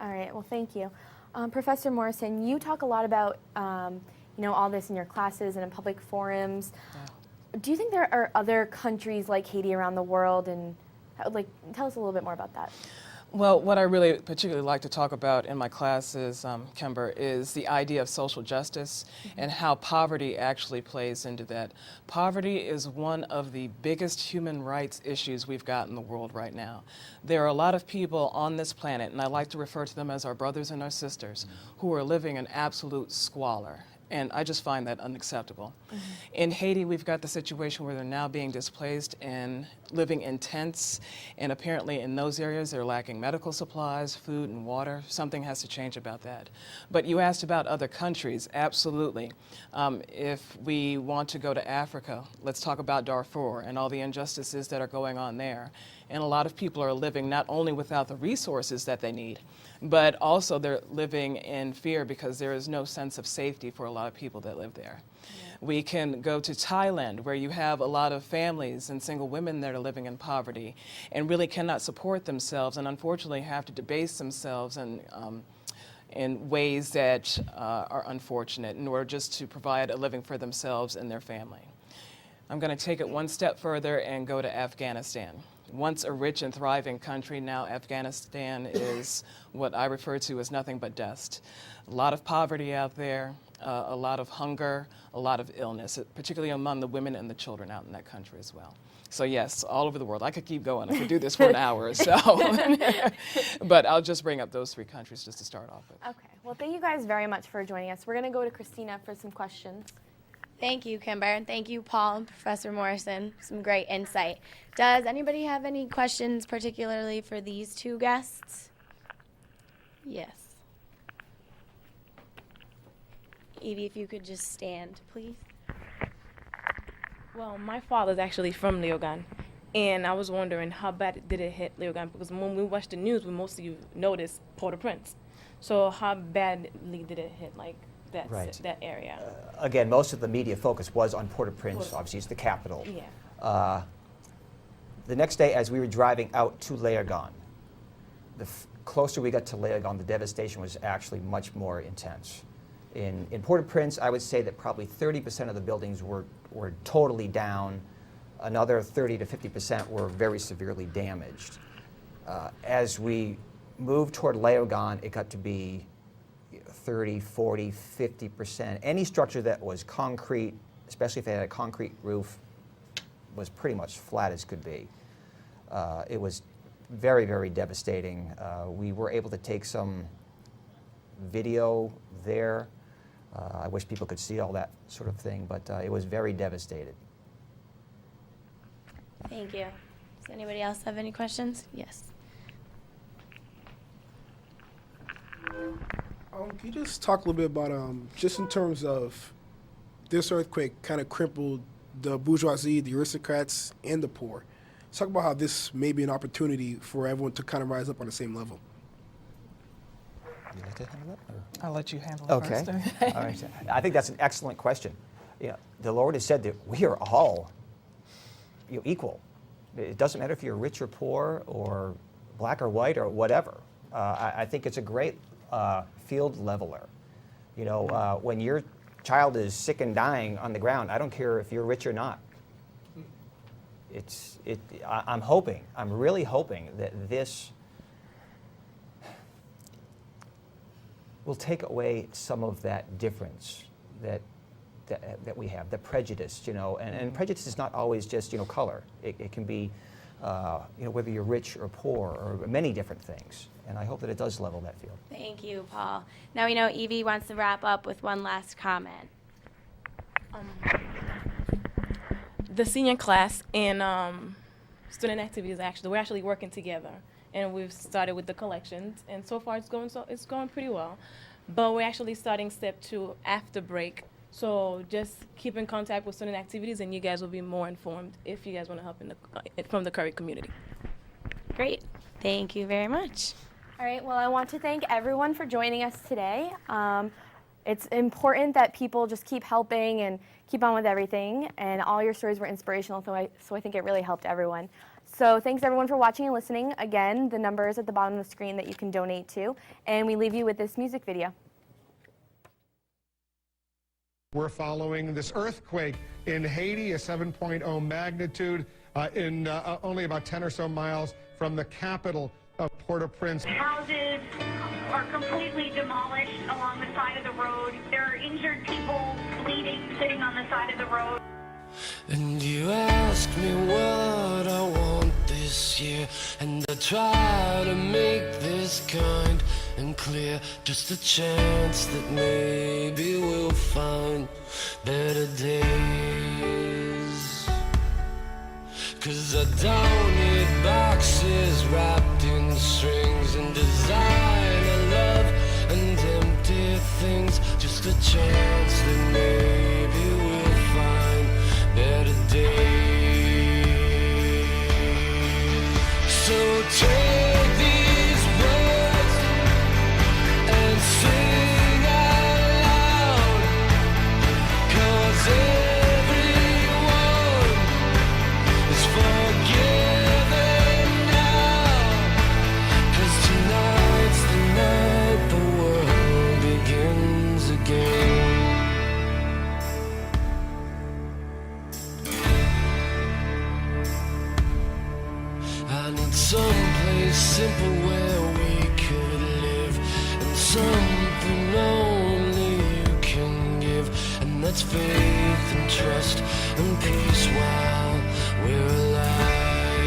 All right, well, thank you. Professor Morrison, you talk a lot about all this in your classes and in public forums. Yeah. Do you think there are other countries like Haiti around the world, and tell us a little bit more about that? Well, what I really particularly like to talk about in my classes, Kimber, is the idea of social justice and how poverty actually plays into that. Poverty is one of the biggest human rights issues we've got in the world right now. There are a lot of people on this planet, and I like to refer to them as our brothers and our sisters, who are living in absolute squalor. And I just find that unacceptable. In Haiti, we've got the situation where they're now being displaced and living in tents, and apparently in those areas they're lacking medical supplies, food, and water. Something has to change about that. But you asked about other countries. Absolutely. If we want to go to Africa, let's talk about Darfur and all the injustices that are going on there. And a lot of people are living not only without the resources that they need, but also they're living in fear because there is no sense of safety for a lot of people that live there. Yeah. We can go to Thailand, where you have a lot of families and single women that are living in poverty and really cannot support themselves, and unfortunately have to debase themselves in ways that are unfortunate in order just to provide a living for themselves and their family. I'm going to take it one step further and go to Afghanistan. Once a rich and thriving country, now Afghanistan is what I refer to as nothing but dust. A lot of poverty out there, a lot of hunger, a lot of illness, particularly among the women and the children out in that country as well. So yes, all over the world. I could keep going. I could do this for an hour or so. But I'll just bring up those three countries just to start off with. Okay. Well, thank you guys very much for joining us. We're going to go to Christina for some questions. Thank you, Kimber, and thank you, Paul and Professor Morrison. Some great insight. Does anybody have any questions particularly for these two guests? Yes. Evie, if you could just stand, please. Well, my father's actually from Leogane, and I was wondering how bad did it hit Leogane, because when we watch the news, we mostly notice Port-au-Prince. So how badly did it hit, that area? Again, most of the media focus was on Port-au-Prince. Obviously, it's the capital. Yeah. The next day, as we were driving out to Leogane, the closer we got to Leogane, the devastation was actually much more intense. In Port-au-Prince, I would say that probably 30% of the buildings were totally down. Another 30 to 50% were very severely damaged. As we moved toward Leogane, it got to be 30, 40, 50%. Any structure that was concrete, especially if it had a concrete roof, was pretty much flat as could be. It was very, very devastating. We were able to take some video there. I wish people could see all that sort of thing, but it was very devastated. Thank you. Does anybody else have any questions? Yes. Can you just talk a little bit about, just in terms of this earthquake kind of crippled the bourgeoisie, the aristocrats, and the poor. Let's talk about how this may be an opportunity for everyone to kind of rise up on the same level. Would you like to handle that? Or? I'll let you handle it Okay. first. All right. I think that's an excellent question. Yeah, the Lord has said that we are all equal. It doesn't matter if you're rich or poor or black or white or whatever. I think it's a great field leveler. When your child is sick and dying on the ground, I don't care if you're rich or not. I'm really hoping that this will take away some of that difference that we have, the prejudice, and prejudice is not always just, color. It can be, whether you're rich or poor or many different things. And I hope that it does level that field. Thank you, Paul. Now we know Evie wants to wrap up with one last comment. The senior class and student activities, we're actually working together, and we've started with the collections, and so far it's going pretty well. But we're actually starting step 2 after break. So just keep in contact with student activities, and you guys will be more informed if you guys want to help from the Curry community. Great. Thank you very much. All right, well, I want to thank everyone for joining us today. It's important that people just keep helping and keep on with everything, and all your stories were inspirational, so I think it really helped everyone. So thanks everyone for watching and listening. Again, the number is at the bottom of the screen that you can donate to. And we leave you with this music video. We're following this earthquake in Haiti, a 7.0 magnitude in only about 10 or so miles from the capital of Port-au-Prince. Houses are completely demolished along the side of the road. There are injured people bleeding, sitting on the side of the road. And you ask me what I want this year, and I try to make this kind and clear. Just a chance that maybe we'll find better days. 'Cause I don't need boxes wrapped in strings and designer love and empty things. Just a chance that maybe we'll find better days. So take these words and sing out loud, 'cause everyone is forgiven now. 'Cause tonight's the night the world begins again. I need someplace simple where we could live, and something only you can give, and that's faith and trust and peace while we're alive.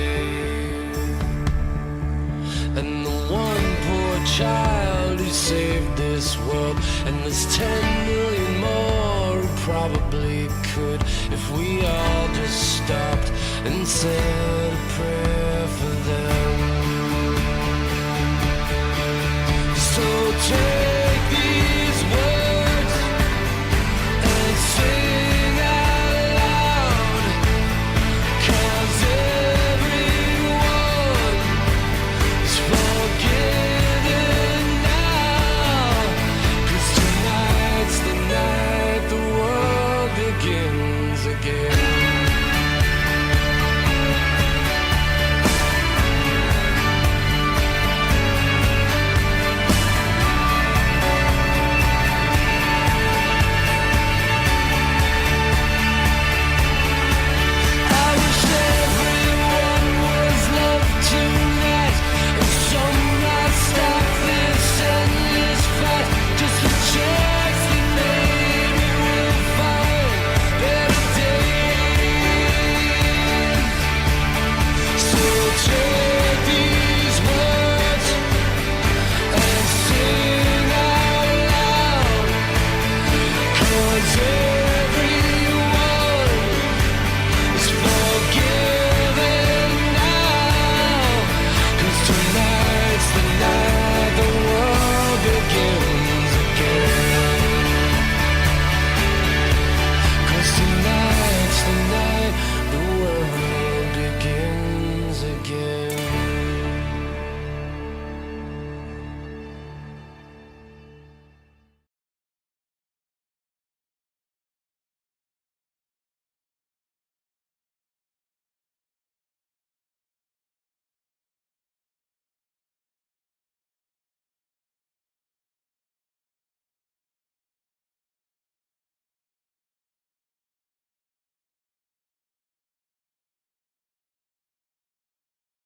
And the one poor child who saved this world, and there's 10 million more who probably could, if we all just stopped and said a prayer for them. So take